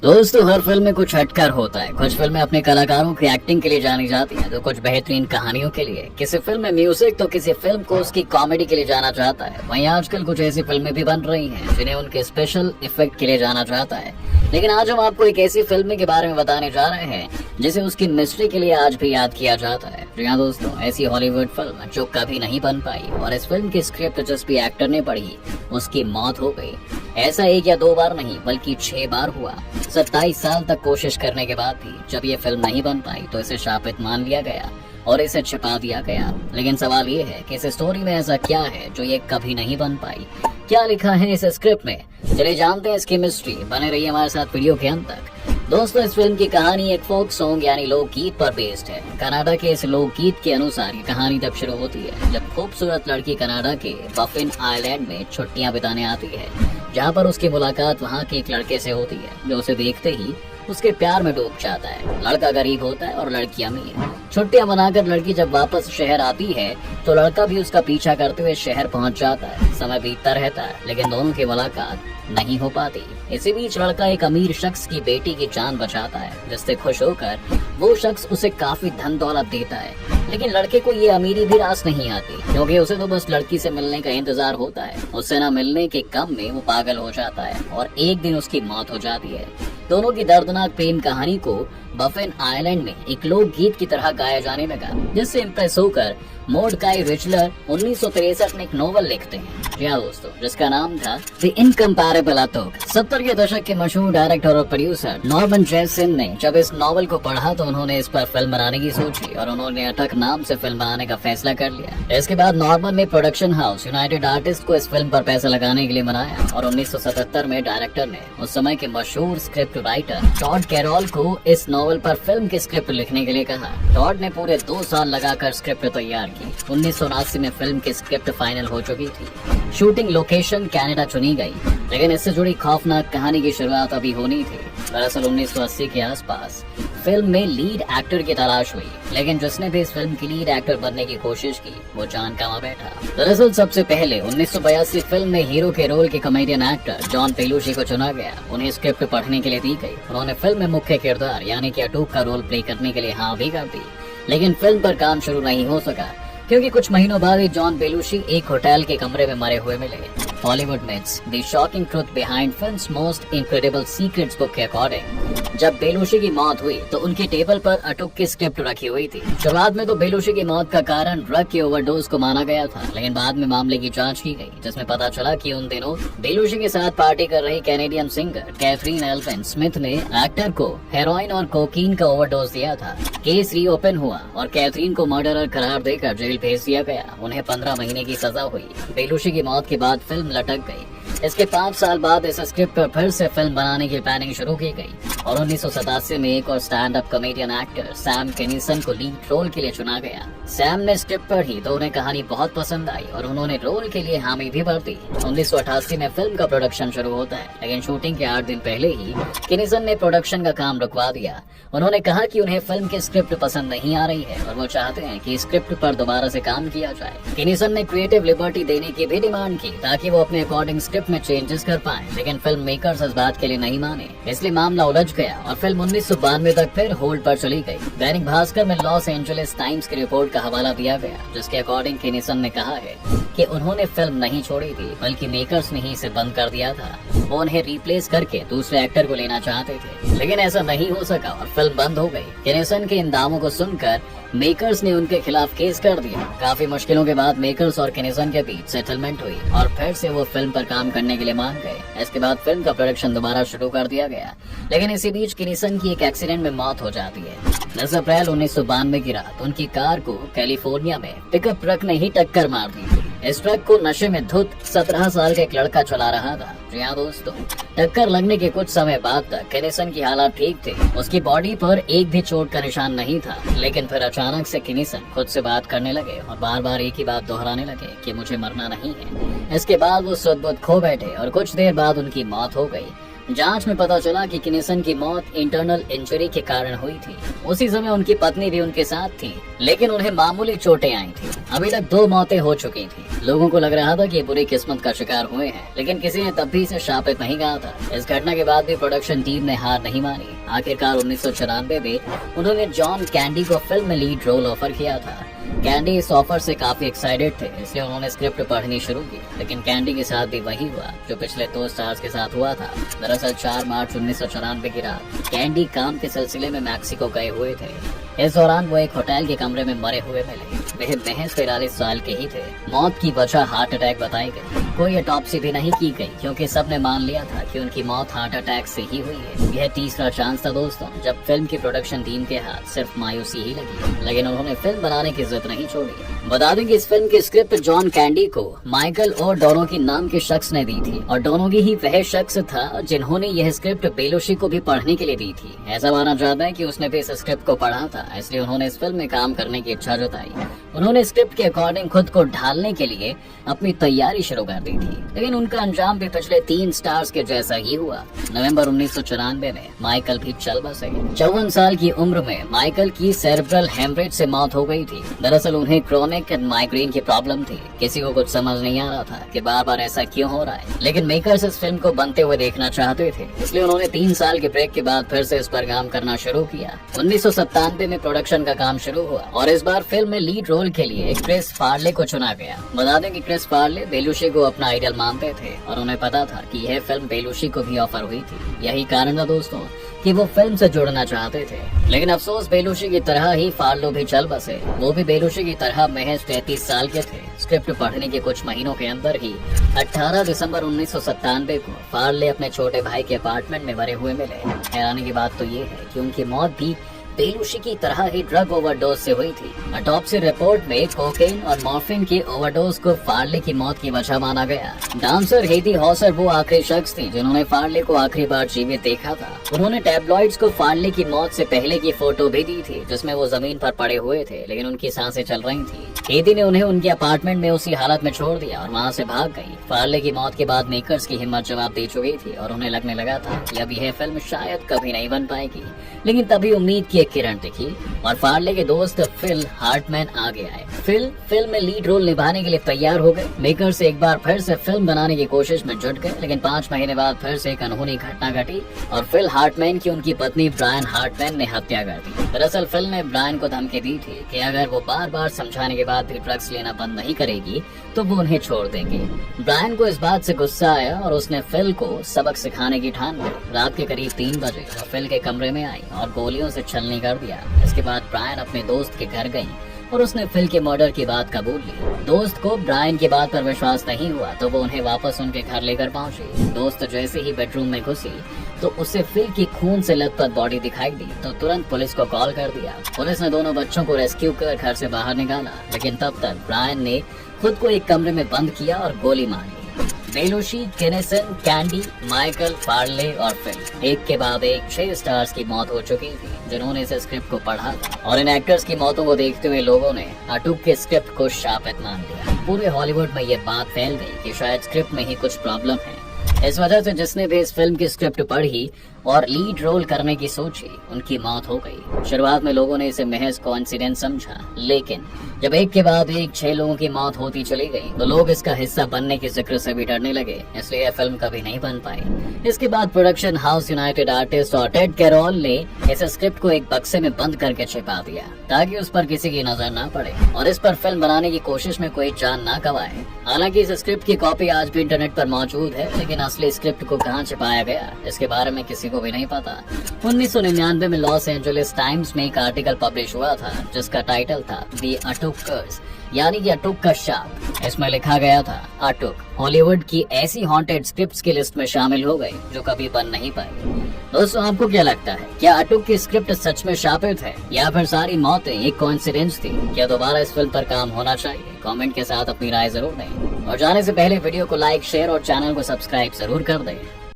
दोस्तों, हर फिल्म में कुछ हटकर होता है। कुछ फिल्में अपने कलाकारों की एक्टिंग के लिए जानी जाती हैं, तो कुछ बेहतरीन कहानियों के लिए। किसी फिल्म में म्यूजिक तो किसी फिल्म को उसकी कॉमेडी के लिए जाना जाता है। वहीं आजकल कुछ ऐसी फिल्में भी बन रही हैं जिन्हें उनके स्पेशल इफेक्ट के लिए जाना जाता है। लेकिन आज हम आपको एक ऐसी फिल्म के बारे में बताने जा रहे हैं जिसे उसकी मिस्ट्री के लिए आज भी याद किया जाता है। जी हाँ दोस्तों, ऐसी हॉलीवुड फिल्म जो कभी नहीं बन पाई और इस फिल्म की स्क्रिप्ट जिस भी एक्टर ने पढ़ी उसकी मौत हो गई। ऐसा एक या दो बार नहीं बल्कि 6 बार हुआ। 27 साल तक कोशिश करने के बाद भी जब ये फिल्म नहीं बन पाई तो इसे शापित मान लिया गया और इसे छिपा दिया गया। लेकिन सवाल ये है कि इस स्टोरी में ऐसा क्या है जो ये कभी नहीं बन पाई। क्या लिखा है इस स्क्रिप्ट में, चलिए जानते हैं इसकी मिस्ट्री। बने रहिए हमारे साथ वीडियो के अंत तक। दोस्तों, इस फिल्म की कहानी एक फोक सॉन्ग यानी लोकगीत पर बेस्ड है। कनाडा के इस लोकगीत के अनुसार ये कहानी तब शुरू होती है जब खूबसूरत लड़की कनाडा के बफिन आइलैंड में छुट्टियां बिताने आती है, जहां पर उसकी मुलाकात वहां के एक लड़के से होती है जो उसे देखते ही उसके प्यार में डूब जाता है। लड़का गरीब होता है और लड़की अमीर। छुट्टियां मनाकर लड़की जब वापस शहर आती है तो लड़का भी उसका पीछा करते हुए शहर पहुंच जाता है। समय बीतता रहता है लेकिन दोनों की मुलाकात नहीं हो पाती। इसी बीच लड़का एक अमीर शख्स की बेटी की जान बचाता है, जिससे खुश होकर वो शख्स उसे काफी धन दौलत देता है। लेकिन लड़के को ये अमीरी भी रास नहीं आती, क्योंकि उसे तो बस लड़की से मिलने का इंतजार होता है। उससे न मिलने के गम में वो पागल हो जाता है और एक दिन उसकी मौत हो जाती है। दोनों की दर्दनाक प्रेम कहानी को बफिन आइलैंड में एक लोक गीत की तरह गाया जाने लगा, जिससे इम्प्रेस होकर मोर्डकाई रिचलर 1963 में एक नॉवल लिखते हैं। जी हाँ दोस्तों, जिसका नाम था द इनकम्पैरेबल अटोक। 70 के दशक के मशहूर डायरेक्टर और प्रोड्यूसर नॉर्मन जेसन ने जब इस नॉवल को पढ़ा तो उन्होंने इस पर फिल्म बनाने की सोची और उन्होंने अटक नाम से फिल्म बनाने का फैसला कर लिया। इसके बाद नॉर्मन ने प्रोडक्शन हाउस यूनाइटेड आर्टिस्ट को इस फिल्म पर पैसा लगाने के लिए मनाया और 1977 में डायरेक्टर ने उस समय के मशहूर स्क्रिप्ट राइटर टॉड कैरोल को इस नॉवल पर फिल्म की स्क्रिप्ट लिखने के लिए कहा। टॉड ने पूरे 2 साल लगाकर स्क्रिप्ट तैयार की। 1979 में फिल्म की स्क्रिप्ट फाइनल हो चुकी थी। शूटिंग लोकेशन कनाडा चुनी गई, लेकिन इससे जुड़ी खौफनाक कहानी की शुरुआत अभी होनी थी। दरअसल 1980 के आसपास फिल्म में लीड एक्टर की तलाश हुई, लेकिन जिसने भी इस फिल्म की लीड एक्टर बनने की कोशिश की वो जान गंवा बैठा। दरअसल सबसे पहले 1982 फिल्म में हीरो के रोल के कॉमेडियन एक्टर जॉन बेलुशी को चुना गया। उन्हें स्क्रिप्ट पढ़ने के लिए दी गई। उन्होंने फिल्म में मुख्य किरदार यानी कि अटूक का रोल प्ले करने के लिए हाँ भी कर दी, लेकिन फिल्म पर काम शुरू नहीं हो सका क्योंकि कुछ महीनों बाद ही जॉन बेलुशी एक होटल के कमरे में मरे हुए मिले। Hollywood myths the shocking truth behind films most incredible secrets book के अकॉर्डिंग जब बेलुशी की मौत हुई तो उनकी टेबल पर अटूक की स्क्रिप्ट रखी हुई थी। शुरुआत में तो बेलुशी की मौत का कारण ड्रग की ओवरडोज को माना गया था, लेकिन बाद में मामले की जांच की गई, जिसमें पता चला कि उन दिनों बेलुशी के साथ पार्टी कर रही Canadian singer Catherine Elvin Smith ने एक्टर को हेरोइन और कोकीन का ओवरडोज दिया था। केस रीओपन हुआ और कैथरीन को मर्डरर करार देकर जेल भेज दिया गया। उन्हें 15 महीने की सजा हुई। बेलुशी की मौत के बाद फिल्म लटक गई। इसके 5 साल बाद इस स्क्रिप्ट पर फिर से फिल्म बनाने की प्लानिंग शुरू की गई और 1987 में एक और stand up comedian actor Sam Kinison को लीड रोल के लिए चुना गया। सैम ने स्क्रिप्ट पढ़ी तो उन्हें कहानी बहुत पसंद आई और उन्होंने रोल के लिए हामी भी भर दी। 1988 में फिल्म का प्रोडक्शन शुरू होता है, लेकिन शूटिंग के 8 दिन पहले ही किनिसन ने प्रोडक्शन का काम रुकवा दिया। उन्होंने कहा कि उन्हें फिल्म की स्क्रिप्ट पसंद नहीं आ रही है और वो चाहते हैं कि स्क्रिप्ट पर दोबारा से काम किया जाए। किनिसन ने क्रिएटिव लिबर्टी देने की भी डिमांड की ताकि वो अपने अकॉर्डिंग स्क्रिप्ट में चेंजेस कर पाए, लेकिन फिल्म मेकर्स इस बात के लिए नहीं माने, इसलिए मामला उलझ गया और फिल्म 1992 तक फिर होल्ड पर चली गई। दैनिक भास्कर में लॉस एंजलिस टाइम्स की रिपोर्ट का हवाला दिया गया, जिसके अकॉर्डिंग किनिसन ने कहा है कि उन्होंने फिल्म नहीं छोड़ी थी बल्कि मेकर्स ने ही इसे बंद कर दिया था। वो उन्हें रिप्लेस करके दूसरे एक्टर को लेना चाहते थे, लेकिन ऐसा नहीं हो सका और फिल्म बंद हो गई। किनिसन के इन दावों को सुनकर मेकर्स ने उनके खिलाफ केस कर दिया। काफी मुश्किलों के बाद मेकर्स और किनिसन के बीच सेटलमेंट हुई और फिर से वो फिल्म पर काम करने के लिए मान गए। इसके बाद फिल्म का प्रोडक्शन दोबारा शुरू कर दिया गया, लेकिन इसी बीच किनिसन की एक एक्सीडेंट में मौत हो जाती है। 10 अप्रैल 1992 की रात उनकी कार को कैलिफोर्निया में पिकअप ट्रक ने ही टक्कर मार दी थी। इस ट्रक को नशे में धुत 17 साल का एक लड़का चला रहा था। जी हाँ दोस्तों, टक्कर लगने के कुछ समय बाद तक किनिसन की हालत ठीक थी। उसकी बॉडी पर एक भी चोट का निशान नहीं था, लेकिन फिर अचानक से किनिसन खुद से बात करने लगे और बार बार एक ही बात दोहराने लगे कि मुझे मरना नहीं है। इसके बाद वो सुध-बुध खो बैठे और कुछ देर बाद उनकी मौत हो गई। जांच में पता चला कि किनेसन की मौत इंटरनल इंजरी के कारण हुई थी। उसी समय उनकी पत्नी भी उनके साथ थी, लेकिन उन्हें मामूली चोटें आई थी। अभी तक 2 मौतें हो चुकी थी। लोगों को लग रहा था कि ये बुरी किस्मत का शिकार हुए हैं, लेकिन किसी ने तब भी इसे शापित नहीं कहा था। इस घटना के बाद भी प्रोडक्शन टीम ने हार नहीं मानी। आखिरकार 1994 में उन्होंने जॉन कैंडी को फिल्म में लीड रोल ऑफर किया था। कैंडी इस ऑफर से काफी एक्साइटेड थे, इसलिए उन्होंने स्क्रिप्ट पढ़नी शुरू की। लेकिन कैंडी के साथ भी वही हुआ जो पिछले 2 स्टार्स के साथ हुआ था। दरअसल 4 मार्च 1994 की रात कैंडी काम के सिलसिले में मैक्सिको गए हुए थे। इस दौरान वो एक होटल के कमरे में मरे हुए मिले। वह महज 43 साल के ही थे। मौत की वजह हार्ट अटैक बताई गई। कोई ऑटोप्सी भी नहीं की गई, क्योंकि सबने मान लिया था कि उनकी मौत हार्ट अटैक से ही हुई है। यह तीसरा चांस था दोस्तों, जब फिल्म की प्रोडक्शन टीम के हाथ सिर्फ मायूसी ही लगी, लेकिन उन्होंने फिल्म बनाने की जिद नहीं छोड़ी। बता दें कि इस फिल्म की स्क्रिप्ट जॉन कैंडी को माइकल और डोनोगी नाम के शख्स ने दी थी, और डोनोगी ही वह शख्स था जिन्होंने यह स्क्रिप्ट बेलुशी को भी पढ़ने के लिए दी थी। ऐसा माना जाता है कि उसने भी इस स्क्रिप्ट को पढ़ा था, इसलिए उन्होंने इस फिल्म में काम करने की इच्छा जताई। उन्होंने स्क्रिप्ट के अकॉर्डिंग खुद को ढालने के लिए अपनी तैयारी शुरू कर दी थी, लेकिन उनका अंजाम भी पिछले 3 स्टार्स के जैसा ही हुआ। नवंबर 1994 में माइकल भी चल बसे। 54 साल की उम्र में माइकल की सेरेब्रल हेमरेज से मौत हो गई थी। दरअसल उन्हें क्रोनिक माइग्रेन की प्रॉब्लम थी। किसी को कुछ समझ नहीं आ रहा था कि बार बार ऐसा क्यों हो रहा है, लेकिन मेकर्स इस फिल्म को बनते हुए देखना चाहते थे, इसलिए उन्होंने 3 साल के ब्रेक के बाद फिर से इस पर काम करना शुरू किया। 1997 में प्रोडक्शन का काम शुरू हुआ और इस बार फिल्म में लीड रोल के लिए क्रिस फार्ले को चुना गया। बता दें कि क्रिस फार्ले बेलुशी को अपना आइडल मानते थे और उन्हें पता था कि यह फिल्म बेलुशी को भी ऑफर हुई थी। यही कारण था दोस्तों कि वो फिल्म से जुड़ना चाहते थे, लेकिन अफसोस बेलुशी की तरह ही फार्लो भी चल बसे। वो भी बेलुशी की तरह महज 33 साल के थे। स्क्रिप्ट पढ़ने के कुछ महीनों के अंदर ही 18 दिसंबर 1997 को फार्ले अपने छोटे भाई के अपार्टमेंट में मरे हुए मिले। हैरानी की बात तो ये है कि उनकी मौत भी बेलुशी की तरह ही ड्रग ओवरडोज से हुई थी। ऑटोप्सी रिपोर्ट में कोकेन और मॉर्फिन के ओवरडोज को फार्ले की मौत की वजह माना गया। डांसर हेदी हॉसर वो आखिरी शख्स थी जिन्होंने फार्ले को आखिरी बार जीवित देखा था। उन्होंने टैबलॉइड्स को फार्ले की मौत से पहले की फोटो भी दी थी, जिसमें वो जमीन पर पड़े हुए थे, लेकिन उनकी सांसें चल रही थी। हेदी ने उन्हें उनके अपार्टमेंट में उसी हालत में छोड़ दिया और वहाँ से भाग गई। फार्ले की मौत के बाद मेकर्स की हिम्मत जवाब दे चुकी थी और उन्हें लगने लगा था कि अब यह फिल्म शायद कभी नहीं बन पाएगी, लेकिन तभी उम्मीद की एक किरण दिखी और फार्ले के दोस्त फिल हार्टमैन आगे आए। फिल फिल्म में लीड रोल निभाने के लिए तैयार हो गए। मेकर्स एक बार फिर से फिल्म बनाने की कोशिश में जुट गए, लेकिन 5 महीने बाद फिर से एक अनहोनी घटना घटी और फिल हार्टमैन की उनकी पत्नी ब्रायन हार्टमैन ने हत्या कर दी। दरअसल फिल ने ब्रायन को धमकी दी थी कि अगर वो बार बार समझाने के बाद भी ड्रग्स लेना बंद नहीं करेगी तो वो उन्हें छोड़ देंगे। ब्रायन को इस बात से गुस्सा आया और उसने फिल को सबक सिखाने की ठान ली। रात के करीब 3 बजे वो फिल के कमरे में आई और गोलियों से छलनी कर दिया। इसके बाद ब्रायन अपने दोस्त के घर गई और उसने फिल के मर्डर की बात कबूल ली। दोस्त को ब्रायन की बात पर विश्वास नहीं हुआ तो वो उन्हें वापस उनके घर लेकर पहुंची। दोस्त जैसे ही बेडरूम में घुसी तो उसे फिल की खून से लथपथ बॉडी दिखाई दी तो तुरंत पुलिस को कॉल कर दिया। पुलिस ने दोनों बच्चों को रेस्क्यू कर घर से बाहर निकाला, लेकिन तब तक ब्रायन ने खुद को एक कमरे में बंद किया और गोली मार ली। बेलुशी, किनेसन, कैंडी, माइकल, फार्ले और फिल एक के बाद एक 6 स्टार्स की मौत हो चुकी थी जिन्होंने इस स्क्रिप्ट को पढ़ा था, और इन एक्टर्स की मौतों को देखते हुए लोगों ने अटूक के स्क्रिप्ट को शापित मान लिया। पूरे हॉलीवुड में ये बात फैल गई कि शायद स्क्रिप्ट में ही कुछ प्रॉब्लम है। इस वजह से जिसने भी इस फिल्म की स्क्रिप्ट पढ़ी और लीड रोल करने की सोची, उनकी मौत हो गई। शुरुआत में लोगों ने इसे महज कोइंसिडेंस समझा, लेकिन जब एक के बाद एक 6 लोगों की मौत होती चली गई तो लोग इसका हिस्सा बनने के जिक्र से भी डरने लगे, इसलिए यह फिल्म कभी नहीं बन पाई। इसके बाद प्रोडक्शन हाउस यूनाइटेड आर्टिस्ट और टेड कैरोल ने इस स्क्रिप्ट को एक बक्से में बंद करके छिपा दिया ताकि उस पर किसी की नजर न पड़े और इस पर फिल्म बनाने की कोशिश में कोई जान न गवाए। हालांकि इस स्क्रिप्ट की कॉपी आज भी इंटरनेट पर मौजूद है, लेकिन असली स्क्रिप्ट को कहाँ छिपाया गया इसके बारे में किसी को भी नहीं पता। 1999 में लॉस एंजलिस टाइम्स में एक आर्टिकल पब्लिश हुआ था जिसका टाइटल था द अटूक कर्स, यानी कि अटूक का शाप। इसमें लिखा गया था अटूक हॉलीवुड की ऐसी हॉन्टेड स्क्रिप्ट्स की लिस्ट में शामिल हो गई जो कभी बन नहीं पाई। दोस्तों, आपको क्या लगता है, क्या अटूक की स्क्रिप्ट सच में शापित है या फिर सारी मौतें एक कोइंसिडेंस थी? क्या दोबारा इस फिल्म पर काम होना चाहिए? कमेंट के साथ अपनी राय जरूर दें और जाने से पहले वीडियो को लाइक, शेयर और चैनल को सब्सक्राइब जरूर कर दें।